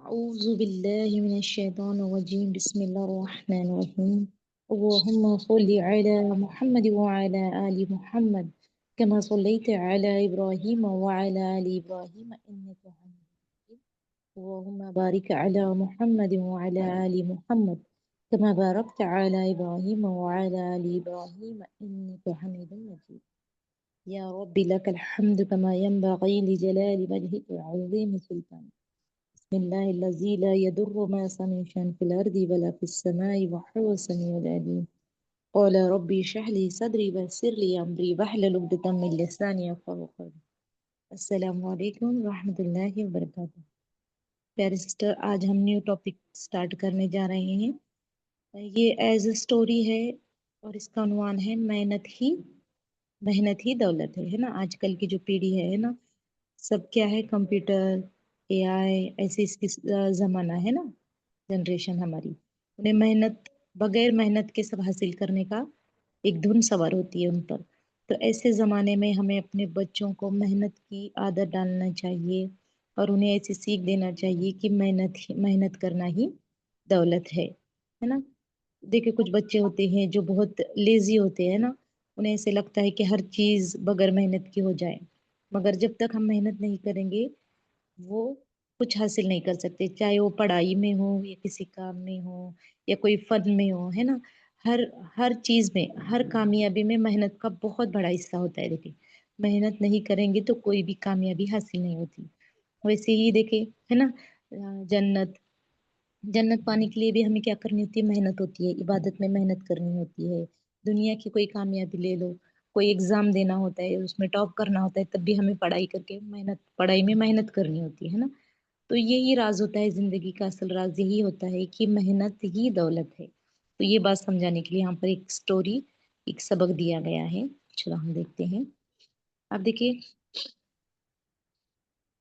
أعوذ بالله من الشيطان الرجيم بسم الله الرحمن الرحيم اللهم صل على محمد وعلى آل محمد كما صليت على إبراهيم وعلى آل إبراهيم إنك حميد مجيد اللهم بارك على محمد وعلى آل محمد كما باركت على إبراهيم وعلى آل إبراهيم إنك حميد مجيد يا رب لك الحمد كما ينبغي لجلال وجهك وعظيم سلطانك بسم الله الذي لا يضر مع اسمه شيء في الأرض ولا في السماء وهو السميع العليم قال ربي اشرح لي صدري ويسر لي أمري واحلل عقدة من لساني يفقهوا قولي السلام علیکم ورحمۃ اللہ وبرکاتہ۔ پیارے سسٹر، آج ہم نیو ٹاپک سٹارٹ کرنے جا رہے ہیں۔ یہ ایز اے اسٹوری ہے اور اس کا عنوان ہے محنت ہی دولت ہے نا۔ آج کل کی جو پیڑھی ہے نا، سب کیا ہے، کمپیوٹر، اے آئی، ایسے اس کی زمانہ ہے نا، جنریشن ہماری، انہیں بغیر محنت کے سب حاصل کرنے کا ایک دھن سوار ہوتی ہے ان پر۔ تو ایسے زمانے میں ہمیں اپنے بچوں کو محنت کی عادت ڈالنا چاہیے اور انہیں ایسی سیکھ دینا چاہیے کہ محنت کرنا ہی دولت ہے نا۔ دیکھیں کچھ بچے ہوتے ہیں جو بہت لیزی ہوتے ہیں نا، انہیں ایسے لگتا ہے کہ ہر چیز بغیر محنت کی ہو جائے، مگر جب تک ہم محنت نہیں کریں گے وہ کچھ حاصل نہیں کر سکتے، چاہے وہ پڑھائی میں ہو یا کسی کام میں ہو یا کوئی فن میں ہو، ہے نا۔ ہر چیز میں، ہر کامیابی میں محنت کا بہت بڑا حصہ ہوتا ہے۔ دیکھیں محنت نہیں کریں گے تو کوئی بھی کامیابی حاصل نہیں ہوتی۔ ویسے ہی دیکھیں ہے نا، جنت پانے کے لیے بھی ہمیں کیا کرنی ہوتی ہے، محنت ہوتی ہے، عبادت میں محنت کرنی ہوتی ہے۔ دنیا کی کوئی کامیابی لے لو، کوئی ایگزام دینا ہوتا ہے، اس میں ٹاپ کرنا ہوتا ہے، تب بھی ہمیں پڑھائی کر کے پڑھائی میں محنت کرنی ہوتی ہے نا۔ تو یہی راز ہوتا ہے زندگی کا، اصل راز یہی ہوتا ہے کہ محنت ہی دولت ہے۔ تو یہ بات سمجھانے کے لیے یہاں پر ایک سٹوری، ایک سبق دیا گیا ہے۔ چلو ہم دیکھتے ہیں۔ اب دیکھیے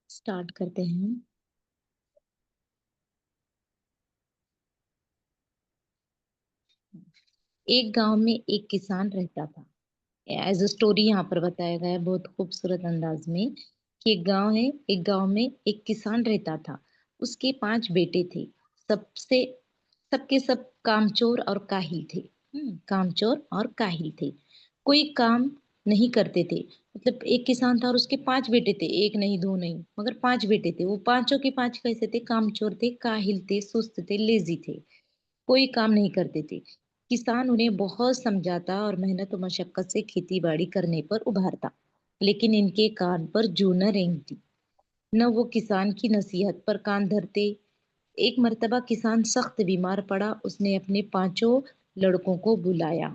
سٹارٹ کرتے ہیں۔ ایک گاؤں میں ایک کسان رہتا تھا۔ ایز اے اسٹوری یہاں پر بتایا گیا ہے بہت خوبصورت انداز میں کہ ایک گاؤں میں ایک کسان رہتا تھا۔ اس کے 5 بیٹے تھے، سب کے سب کامچور اور کاہل تھے۔ کامچور اور کاہل تھے، کوئی کام نہیں کرتے تھے۔ مطلب ایک کسان تھا اور اس کے 5 بیٹے تھے، ایک نہیں دو نہیں مگر 5 بیٹے تھے۔ وہ پانچوں کے 5 کیسے تھے، کامچور تھے، کاہل تھے، سست تھے، لیزی تھے، کوئی کام نہیں کرتے تھے۔ کسان انہیں بہت سمجھاتا اور محنت و مشقت سے کھیتی باڑی کرنے پر ابھارتا، لیکن ان کے کان پر جوں نہ رینگتی، نہ وہ کسان کی نصیحت پر کان دھرتے۔ ایک مرتبہ کسان سخت بیمار پڑا، اس نے اپنے 5 لڑکوں کو بلایا۔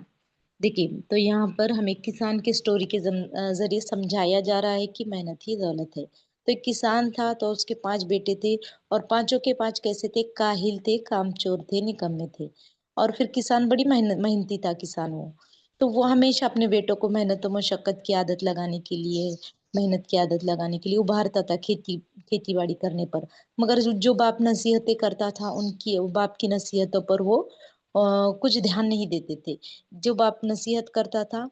دیکھیے تو یہاں پر ہمیں کسان کے سٹوری کے ذریعے سمجھایا جا رہا ہے کہ محنت ہی دولت ہے۔ تو ایک کسان تھا تو اس کے 5 بیٹے تھے اور 5 کے 5 کیسے تھے، کاہل تھے، کامچور تھے، نکمے تھے۔ اور پھر کسان بڑی محنتی تھا کسان وہ، تو وہ ہمیشہ اپنے بیٹوں کو محنت و مشقت کی عادت لگانے کے لیے، ابھارتا تھا کھیتی باڑی کرنے پر۔ مگر جو باپ نصیحتیں کرتا تھا، باپ کی نصیحتوں پر وہ کچھ دھیان نہیں دیتے تھے۔ جو باپ نصیحت کرتا تھا،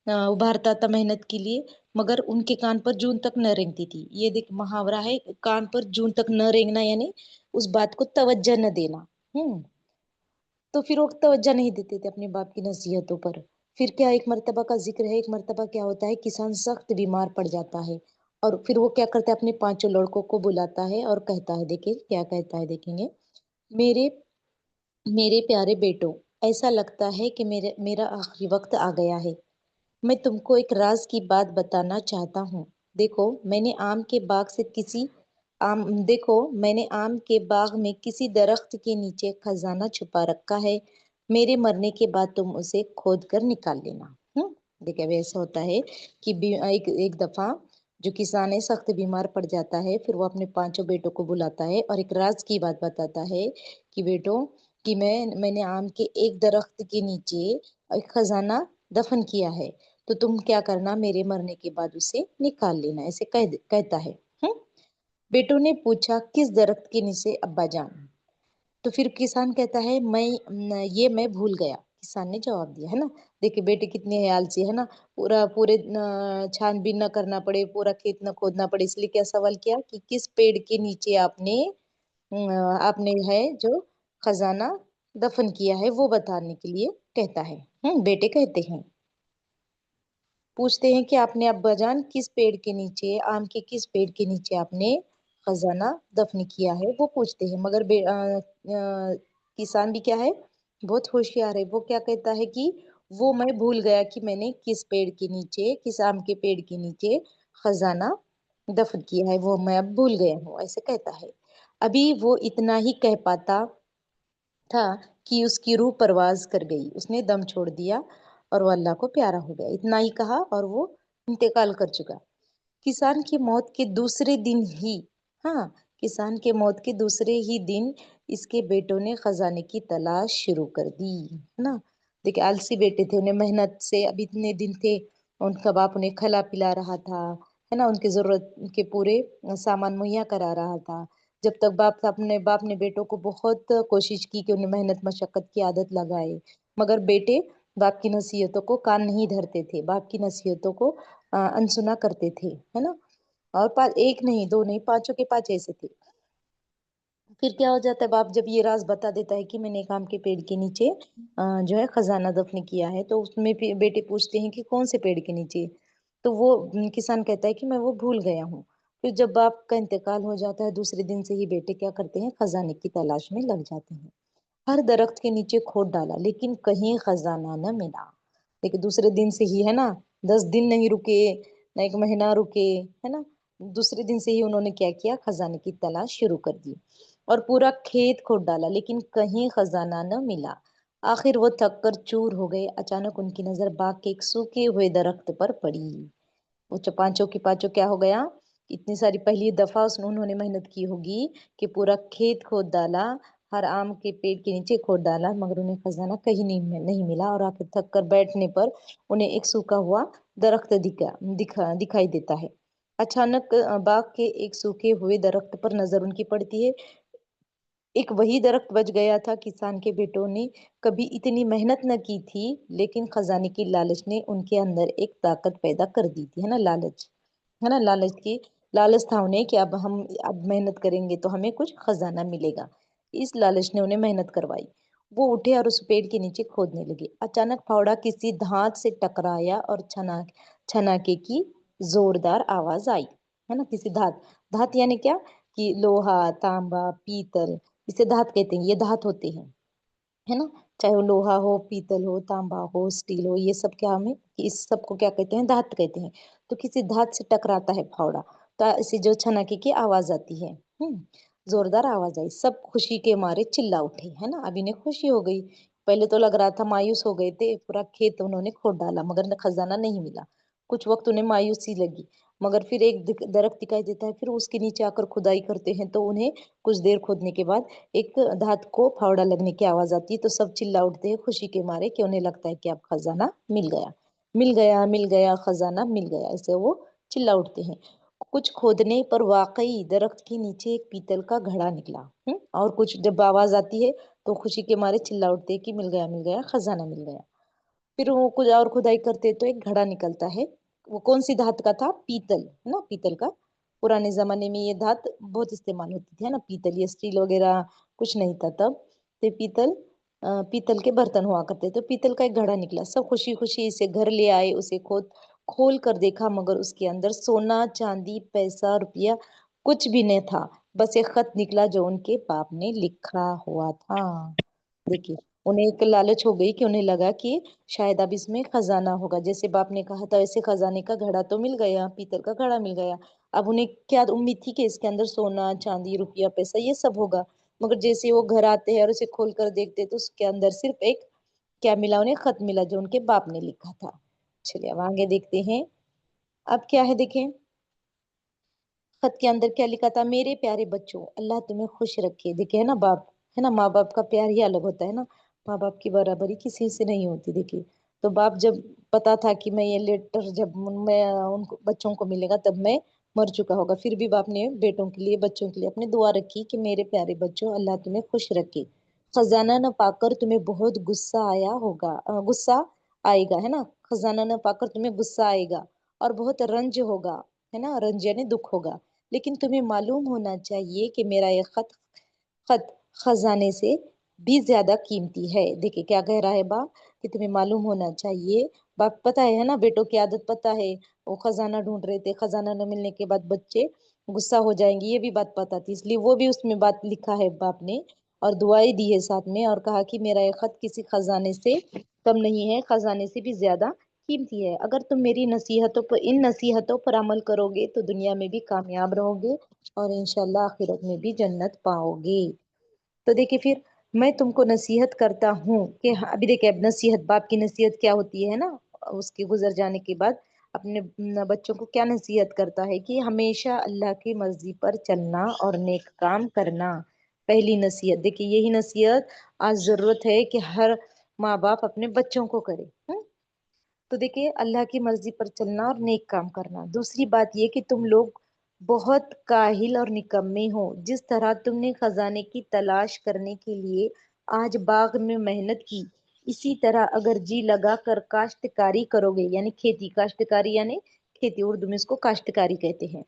ابھارتا تھا محنت کے لیے، مگر ان کے کان پر جون تک نہ رینگتی تھی۔ یہ دیکھ محاورہ ہے، کان پر جون تک نہ رینگنا، یعنی اس بات کو توجہ نہ دینا۔ تو پھر وہ توجہ نہیں دیتے تھے اپنے باپ کی نصیحتوں پر۔ پھر کیا، ایک مرتبہ کا ذکر ہے، ایک مرتبہ کیا ہوتا ہے، کسان سخت بیمار پڑ جاتا ہے اور پھر وہ کیا کرتا ہے، اپنے 5 لڑکوں کو بلاتا ہے اور کہتا ہے، دیکھیں کیا کہتا ہے، دیکھیں گے۔ میرے پیارے بیٹوں، ایسا لگتا ہے کہ میرا آخری وقت آ گیا ہے۔ میں تم کو ایک راز کی بات بتانا چاہتا ہوں۔ دیکھو میں نے آم کے باغ میں کسی درخت کے نیچے خزانہ چھپا رکھا ہے۔ میرے مرنے کے بعد تم اسے کھود کر نکال لینا۔ دیکھیں ایسا ہوتا ہے کہ ایک دفعہ جو کسان ہے سخت بیمار پڑ جاتا ہے، پھر وہ اپنے 5 بیٹوں کو بلاتا ہے اور ایک راز کی بات بتاتا ہے کہ بیٹوں، کہ میں نے آم کے ایک درخت کے نیچے ایک خزانہ دفن کیا ہے، تو تم کیا کرنا، میرے مرنے کے بعد اسے نکال لینا، ایسے کہتا ہے۔ بیٹوں نے پوچھا، کس درخت کے نیچے ابا جان؟ تو پھر کسان کہتا ہے، میں بھول گیا۔ کسان نے جواب دیا ہے نا۔ دیکھیں بیٹے کتنے خیال سے ہے نا، پورے چھان بین نہ کرنا پڑے، پورا کھیت نہ کھودنا پڑے، اس لیے کیا سوال کیا کہ کس پیڑ کے نیچے آپ نے आपने है जो खजाना दफन किया है वो बताने के लिए कहता है। बेटे कहते हैं, पूछते हैं कि आपने अब्बाजान किस पेड़ के नीचे, आम के किस पेड़ के नीचे आपने खजाना दफन किया है, वो पूछते हैं। मगर किसान भी क्या है, बहुत होशियार है। वो क्या कहता है कि वो मैं भूल गया कि मैंने किस पेड़ के नीचे, किस आम के पेड़ के नीचे खजाना दफन किया है, वो मैं अब भूल गया हूँ, ऐसे कहता है। अभी वो इतना ही कह पाता था कि उसकी रूह परवाज कर गई, उसने दम छोड़ दिया और वो अल्लाह को प्यारा हो गया। इतना ही कहा और वो इंतकाल कर चुका। किसान की मौत के दूसरे दिन ही, हाँ, किसान के मौत के दूसरे ही दिन इसके बेटों ने खजाने की तलाश शुरू कर दी, है ना। देखिए आलसी बेटे थे, उन्हें मेहनत से, अब इतने दिन थे, उनका बाप उन्हें खिला पिला रहा था, है ना, उनकी जरूरत के पूरे सामान मुहैया करा रहा था। जब तक बाप था, अपने बाप ने बेटों को बहुत कोशिश की कि उन्हें मेहनत मशक्कत की आदत लगाए, मगर बेटे बाप की नसीहतों को कान नहीं धरते थे, बाप की नसीहतों को अनसुना करते थे, है ना। और एक नहीं, दो नहीं, पांचों के पांच ऐसे थे। फिर क्या हो जाता है, बाप जब ये राज बता देता है कि मैंने एक आम के पेड़ के नीचे जो है खजाना दफन किया है, तो उसमें बेटे पूछते हैं कि कौन से पेड़ के नीचे। तो वो किसान कहता है कि मैं वो भूल गया हूँ। फिर जब बाप का इंतकाल हो जाता है, दूसरे दिन से ही बेटे क्या करते हैं, खजाने की तलाश में लग जाते हैं। हर दरख्त के नीचे खोद डाला, लेकिन कहीं खजाना न मिला। लेकिन दूसरे दिन से ही, है ना, 10 दिन नहीं रुके, न एक महीना रुके, है ना, दूसरे दिन से ही उन्होंने क्या किया, खजाने की तलाश शुरू कर दी और पूरा खेत खोद डाला, लेकिन कहीं खजाना न मिला। आखिर वो थक कर चूर हो गए। अचानक उनकी नजर बाग के एक सूखे हुए दरख्त पर पड़ी। वो पांचों की पांचों क्या हो गया, इतनी सारी पहली दफा उसने उन्होंने मेहनत की होगी कि पूरा खेत खोद डाला, हर आम के पेड़ के नीचे खोद डाला, मगर उन्हें खजाना कहीं नहीं मिला। और आखिर थक कर बैठने पर उन्हें एक सूखा हुआ दरख्त दिखाई देता है। अचानक बाग के एक सूखे हुए दरख्त पर नजर उनकी पड़ती है। एक वही दरख्त बच गया था, किसान के बेटों ने कभी इतनी मेहनत न की थी, लेकिन खजाने की लालच ने उनके अंदर एक ताकत पैदा कर दी थी, है ना, लालच, है ना, लालच था उन्हें कि अब मेहनत करेंगे तो हमें कुछ खजाना मिलेगा। इस लालच ने उन्हें मेहनत करवाई। वो उठे और उस पेड़ के नीचे खोदने लगे। अचानक फावड़ा किसी धात से टकराया और छनाके की जोरदार आवाज आई, है ना, किसी धात, धात यानी क्या, कि लोहा, तांबा, पीतल, इसे धात कहते हैं, ये धात होते हैं, है ना। चाहे वो लोहा हो, पीतल हो, तांबा हो, स्टील हो, ये सब क्या, हमें इस सब को क्या कहते हैं, धात कहते हैं। तो किसी धात से टकराता है फावड़ा, तो ऐसी जो छनाके की आवाज आती है, जोरदार आवाज आई। सब खुशी के मारे चिल्ला उठे, है ना, अब इन्हें खुशी हो गई। पहले तो लग रहा था, मायूस हो गए थे, पूरा खेत उन्होंने खोद डाला मगर खजाना नहीं मिला। कुछ वक्त उन्हें मायूसी लगी, मगर फिर एक दरख्त दिखाई देता है, फिर उसके नीचे आकर खुदाई करते हैं, तो उन्हें कुछ देर खोदने के बाद एक धात को फावड़ा लगने की आवाज आती है, तो सब चिल्ला उठते हैं खुशी के मारे, कि उन्हें लगता है कि अब खजाना मिल गया, मिल गया, मिल गया, खजाना मिल गया, ऐसे वो चिल्ला उठते हैं। कुछ खोदने पर वाकई दरख्त के नीचे एक पीतल का घड़ा निकला। और कुछ जब आवाज आती है तो खुशी के मारे चिल्ला उठते हैं कि मिल गया, खजाना मिल गया। फिर वो कुछ और खुदाई करते तो एक घड़ा निकलता है। वो कौन सी धात का था, पीतल, है ना, पीतल का। पुराने जमाने में ये धात बहुत इस्तेमाल होती थी, है ना, पीतल, ये स्टील वगैरह कुछ नहीं था तब। तो पीतल के बर्तन हुआ करते, तो पीतल का एक घड़ा निकला। सब खुशी खुशी इसे घर ले आए, उसे खोल कर देखा, मगर उसके अंदर सोना, चांदी, पैसा, रुपया कुछ भी नहीं था। बस एक खत निकला जो उनके बाप ने लिखा हुआ था। देखिए, उन्हें एक लालच हो गई, कि उन्हें लगा कि शायद अब इसमें खजाना होगा, जैसे बाप ने कहा था वैसे खजाने का घड़ा तो मिल गया, पीतल का घड़ा मिल गया। अब उन्हें क्या उम्मीद थी कि इसके अंदर सोना, चांदी, रुपया, पैसा ये सब होगा। मगर जैसे वो घर आते हैं और उसे खोल कर देखते, तो उसके अंदर सिर्फ एक क्या मिला, उन्हें खत मिला जो उनके बाप ने लिखा था। चलिए अब आगे देखते हैं। अब क्या है, देखें, खत के अंदर क्या लिखा था, मेरे प्यारे बच्चों, अल्लाह तुम्हें खुश रखे। देखिए, है ना, बाप, है ना, माँ बाप का प्यार ही अलग होता है ना, माँ बाप की बराबरी किसी से नहीं होती। देखिए, तो बाप जब पता था कि मैं ये लेटर जब मैं उनको बच्चों को मिलेगा तब मैं मर चुका होगा, फिर भी बाप ने बेटों के लिए, बच्चों के लिए अपनी दुआ रखी कि मेरे प्यारे बच्चों, अल्लाह तुम्हें खुश रखे। खजाना न पाकर तुम्हें बहुत गुस्सा आया होगा, गुस्सा आएगा, है ना, खजाना न पाकर तुम्हें गुस्सा आएगा और बहुत रंज होगा, है ना, रंज यानी दुख होगा। लेकिन तुम्हें मालूम होना चाहिए कि मेरा ये खत खत खजाने से भी ज्यादा कीमती है। देखिए क्या कह रहा है बाप, कि तुम्हें मालूम होना चाहिए। बाप पता है ना, बेटों की आदत पता है। वो खजाना ढूंढ रहे थे, खजाना न मिलने के बाद बच्चे गुस्सा हो जाएंगे, ये भी बात पता थी, इसलिए वो भी उसमें बात लिखा है बाप ने। और दुआएं दी है साथ में, और कहा कि मेरा ये खत किसी खजाने से कम नहीं है, खजाने से भी ज्यादा कीमती है। अगर तुम मेरी नसीहतों पर, इन नसीहतों पर अमल करोगे तो दुनिया में भी कामयाब रहोगे, और इंशाल्लाह आखिरत में भी जन्नत पाओगे। तो देखिए फिर मैं तुमको नसीहत करता हूँ कि हाँ, अभी देखिए अब नसीहत, बाप की नसीहत क्या होती है ना, उसके गुजर जाने के बाद अपने बच्चों को क्या नसीहत करता है कि हमेशा अल्लाह की मर्जी पर चलना और नेक काम करना। पहली नसीहत देखिए, यही नसीहत आज जरूरत है कि हर माँ बाप अपने बच्चों को करे। तो देखिए अल्लाह की मर्जी पर चलना और नेक काम करना। दूसरी बात ये कि तुम लोग बहुत काहिल और निकम्मे हो। जिस तरह तुमने खजाने की तलाश करने के लिए आज बाग में मेहनत की, इसी तरह अगर जी लगा कर काश्तकारी करोगे, यानी खेती, काश्तकारी यानी खेती, उर्दू में इसको काश्तकारी कहते हैं,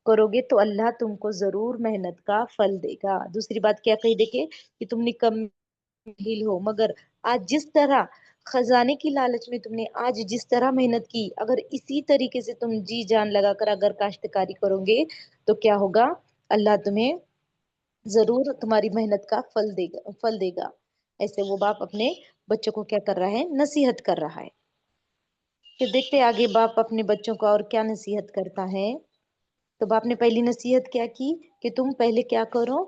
करोगे तो अल्लाह तुमको जरूर मेहनत का फल देगा। दूसरी बात क्या कही देखिए, कि तुम निकम्मे ढील हो, मगर आज जिस तरह खजाने की लालच में तुमने आज जिस तरह मेहनत की, अगर इसी तरीके से तुम जी जान लगाकर अगर काश्तकारी करोगे तो क्या होगा, अल्लाह तुम्हें जरूर तुम्हारी मेहनत का फल देगा। ऐसे वो बाप अपने बच्चों को क्या कर रहा है, नसीहत कर रहा है। फिर देखते हैं आगे बाप अपने बच्चों को और क्या नसीहत करता है। तो बाप ने पहली नसीहत क्या की, कि तुम पहले क्या करो,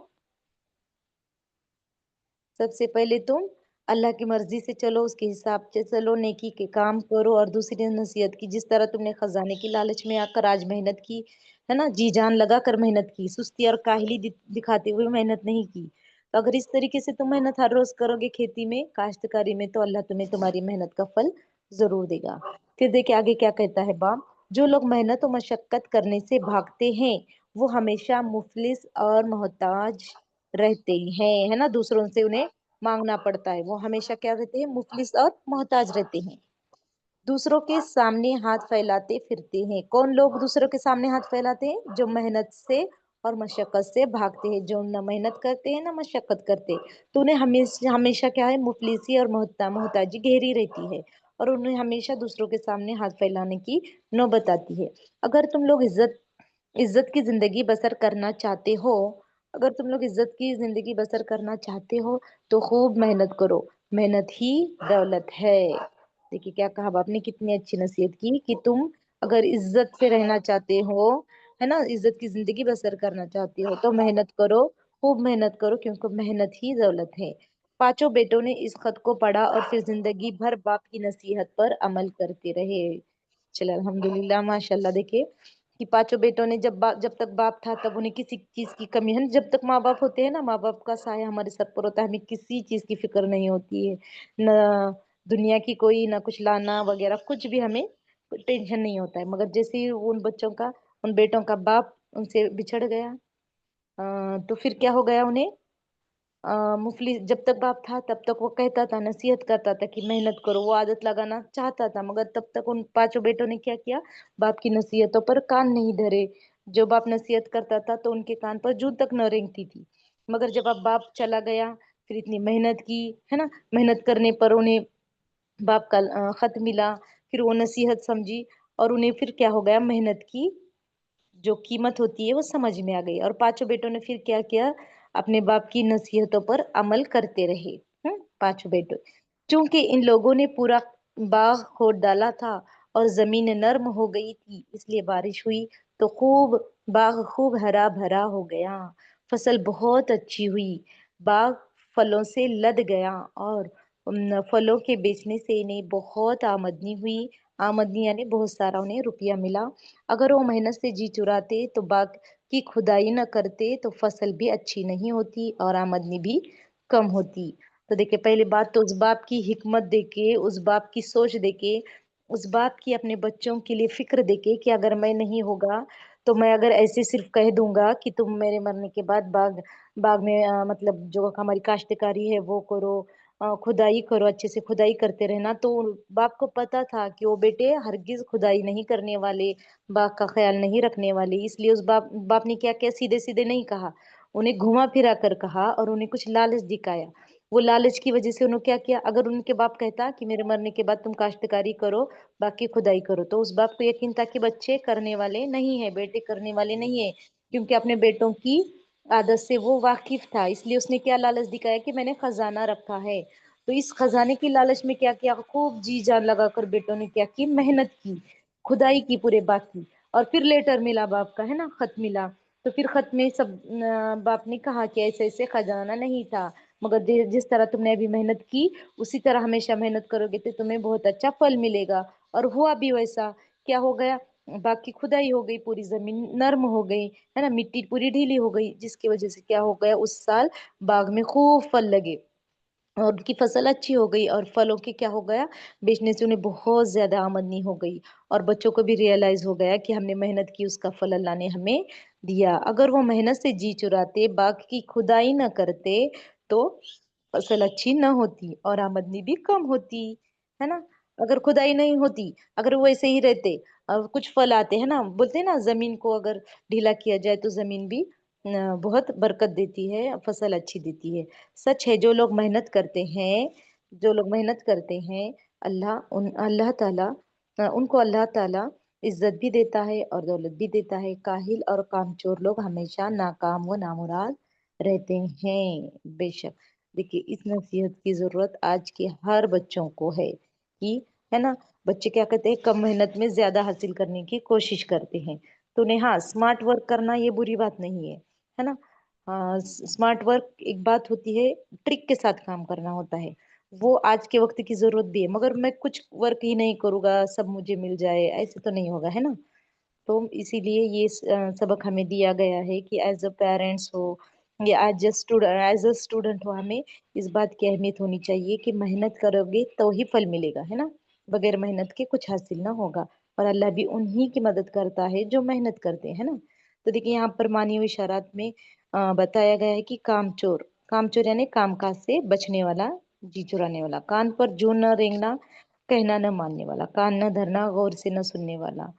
सबसे पहले तुम अल्लाह की मर्जी से चलो, उसके हिसाब से चलो, नेकी के काम करो। और दूसरी नसीहत की, जिस तरह तुमने खजाने की लालच में आकर आज मेहनत की है ना, जी जान लगा कर मेहनत की, सुस्ती और काहली दिखाते हुए मेहनत नहीं की, तो अगर इस तरीके से तुम मेहनत हर रोज करोगे खेती में, काश्तकारी में, तो अल्लाह तुम्हें तुम्हारी मेहनत का फल जरूर देगा। फिर देखिए आगे क्या कहता है बाप, जो लोग मेहनत और मशक्कत करने से भागते हैं वो हमेशा मुफलिस और मोहताज रहते हैं, है ना, दूसरों से उन्हें मांगना पड़ता है, वो हमेशा क्या रहते हैं, मुफलिस और मोहताज रहते हैं। दूसरों के सामने हाथ फैलाते फिरते हैं। कौन लोग दूसरों के सामने हाथ फैलाते हैं, जो मेहनत से और मशक्कत से भागते हैं, जो न मेहनत करते हैं ना मशक्कत करते, तो उन्हें हमेशा हमेशा क्या है, मुफलिसी और मोहताजी घेरी रहती है, और उन्हें हमेशा दूसरों के सामने हाथ फैलाने की नौबत आती है। अगर तुम लोग इज्जत इज्जत की जिंदगी बसर करना चाहते हो, अगर तुम लोग इज्जत की जिंदगी बसर करना चाहते हो तो खूब मेहनत करो, मेहनत ही दौलत है। देखिए क्या कहा बाप ने, कितनी अच्छी नसीहत की, कि तुम अगर इज्जत से रहना चाहते हो, है ना, इज्जत की जिंदगी बसर करना चाहते हो तो मेहनत करो, खूब मेहनत करो, क्योंकि मेहनत ही दौलत है। पांचों बेटों ने इस खत को पढ़ा और फिर जिंदगी भर बाप की नसीहत पर अमल करते रहे। चलो अल्हम्दुलिल्लाह माशाल्लाह। देखिए कि पांचों बेटों ने जब तक बाप था तब उन्हें किसी चीज की कमी है, जब तक माँ बाप होते हैं ना, माँ बाप का साया हमारे सर पर होता है, हमें किसी चीज की फिक्र नहीं होती है, न दुनिया की कोई, ना कुछ लाना वगैरह, कुछ भी हमें टेंशन नहीं होता है। मगर जैसे ही उन बच्चों का, उन बेटों का बाप उनसे बिछड़ गया, तो फिर क्या हो गया उन्हें, मुफलिस, जब तक बाप था तब तक वो कहता था, नसीहत करता था कि मेहनत करो, वो आदत लगाना चाहता था, मगर तब तक उन पांचों बेटों ने क्या किया, बाप की नसीहतों पर कान नहीं धरे। जो बाप नसीहत करता था तो उनके कान पर जूं तक न रेंगती थी। मगर जब अब बाप चला गया, फिर इतनी मेहनत की, है ना, मेहनत करने पर उन्हें बाप का खत मिला, फिर वो नसीहत समझी, और उन्हें फिर क्या हो गया, मेहनत की जो कीमत होती है वो समझ में आ गई, और पांचों बेटों ने फिर क्या किया, अपने बाप की नसीहतों पर अमल करते रहे। पांचों बेटों, क्योंकि इन लोगों ने पूरा बाग खोद डाला था और जमीन नर्म हो गई थी, इसलिए बारिश हुई तो खूब, बाग खूब हरा भरा हो गया, फसल बहुत अच्छी हुई, बाग फलों से लद गया, और उन फलों के बेचने से इन्हें बहुत आमदनी हुई। आमदनी यानी बहुत सारा उन्हें रुपया मिला। अगर वो मेहनत से जी चुराते तो बाग की खुदाई न करते तो फसल भी अच्छी नहीं होती और आमदनी भी कम होती। तो देखिए पहले बात तो उस बाप की हिकमत देके, उस बाप की सोच देके, उस बाप की अपने बच्चों के लिए फिक्र देके, कि अगर मैं नहीं होगा तो मैं अगर ऐसे सिर्फ कह दूंगा कि तुम मेरे मरने के बाद बाग बाग में मतलब जो हमारी काश्तकारी है वो करो, खुदाई करो, अच्छे से खुदाई करते रहना, तो बाप को पता था कि वो बेटे हरगिज खुदाई नहीं करने वाले, बाग का ख्याल नहीं रखने वाले, इसलिए उस बाप बाप ने क्या किया, सीधे सीधे नहीं कहा, उन्हें घुमा फिरा कर कहा और उन्हें कुछ लालच दिखाया। वो लालच की वजह से उन्होंने क्या किया, अगर उनके बाप कहता कि मेरे मरने के बाद तुम काश्तकारी करो, बाकी खुदाई करो, तो उस बाप को यकीन था कि बच्चे करने वाले नहीं है, बेटे करने वाले नहीं है, क्योंकि अपने बेटों की आदत से वो वाकिफ था। इसलिए उसने क्या लालच दिखाया कि मैंने खजाना रखा है। तो इस खजाने की लालच में क्या किया, खूब जी जान लगाकर बेटों ने क्या की, मेहनत की, खुदाई की पूरे बाग की। और फिर लेटर मिला बाप का, है ना, खत मिला। तो फिर खत में सब बाप ने कहा कि ऐसे ऐसे खजाना नहीं था, मगर जिस तरह तुमने अभी मेहनत की, उसी तरह हमेशा मेहनत करोगे तो तुम्हें बहुत अच्छा फल मिलेगा। और हुआ भी वैसा। क्या हो गया, बाग की खुदाई हो गई, पूरी जमीन नर्म हो गई, है ना, मिट्टी पूरी ढीली हो गई, जिसकी वजह से क्या हो गया, उस साल बाग में खूब फल लगे और उनकी फसल अच्छी हो गई। और फलों की क्या हो गया, बेचने से उन्हें बहुत ज्यादा आमदनी हो गई। और बच्चों को भी रियलाइज हो गया कि हमने मेहनत की, उसका फल अल्लाह ने हमें दिया। अगर वो मेहनत से जी चुराते, बाग की खुदाई न करते, तो फसल अच्छी न होती और आमदनी भी कम होती, है ना। अगर खुदाई नहीं होती, अगर वो ऐसे ही रहते, और कुछ फल आते हैं ना, बोलते हैं ना, जमीन को अगर ढीला किया जाए तो जमीन भी बहुत बरकत देती है, फसल अच्छी देती है। सच है, जो लोग मेहनत करते हैं, जो लोग मेहनत करते हैं, अल्लाह ताला उनको अल्लाह ताला इज्जत भी देता है और दौलत भी देता है। काहिल और कामचोर लोग हमेशा नाकाम व नामुराद रहते हैं। बेशक। देखिए, इस नसीहत की जरूरत आज के हर बच्चों को है कि, है ना, बच्चे क्या कहते हैं, कम मेहनत में ज्यादा हासिल करने की कोशिश करते हैं। तो ने, हाँ, स्मार्ट वर्क करना ये बुरी बात नहीं है ना। स्मार्ट वर्क एक बात होती है, ट्रिक के साथ काम करना होता है, वो आज के वक्त की जरूरत भी है। मगर मैं कुछ वर्क ही नहीं करूंगा, सब मुझे मिल जाए, ऐसे तो नहीं होगा, है ना। तो इसीलिए ये सबक हमें दिया गया है कि एज अ पेरेंट्स हो या एज अ स्टूडेंट हो, हमें इस बात की अहमियत होनी चाहिए कि मेहनत करोगे तो ही फल मिलेगा, है ना। बगैर मेहनत के कुछ हासिल ना होगा। और अल्लाह भी उन्हीं की मदद करता है जो मेहनत करते हैं ना। तो देखिए, यहाँ पर मानी हुई इशारात में बताया गया है कि कामचोर, कामचोर यानी कामकाज से बचने वाला, जी चुराने वाला, कान पर जूं न रेंगना, कहना न मानने वाला, कान न धरना, गौर से न सुनने वाला।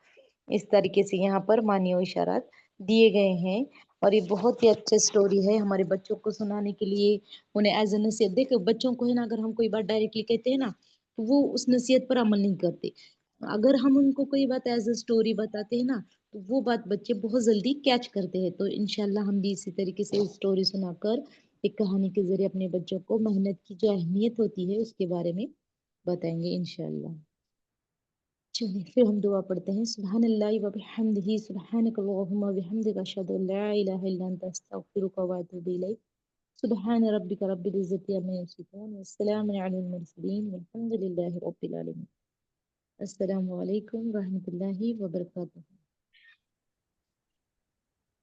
इस तरीके से यहाँ पर मानी हुई इशारात दिए गए हैं। और ये बहुत ही अच्छी स्टोरी है हमारे बच्चों को सुनाने के लिए, उन्हें एज ए नसीहत। देखो, बच्चों को है ना, अगर हम कोई बात डायरेक्टली कहते हैं ना, तो वो उस नसीहत पर अमल नहीं करते। अगर हम उनको कोई बात एज ए स्टोरी बताते हैं ना, तो वो बात बच्चे बहुत जल्दी कैच करते हैं। तो इंशाल्लाह हम भी इसी तरीके से स्टोरी सुनाकर, एक कहानी के जरिए अपने बच्चों को मेहनत की जो अहमियत होती है उसके बारे में बताएंगे इंशाल्लाह। चलिए, फिर हम दुआ पढ़ते हैं। सुबहान अल्लाह व बिहम्दिही, सुबहानक अल्लाहुम्मा व बिहम्दिका, अशहदु अल्ला इलाहा इल्ला अन्ता, अस्तगफिरुका व अतूबु इलैक। सुबहान रब्बिका रब्बिल इज्जति अम्मा यसिफून, व सलामुन अलल मुरसलीन, वल्हम्दुलिल्लाहि रब्बिल आलमीन। अस्सलामु अलैकुम व रहमतुल्लाहि व बरकातुहू।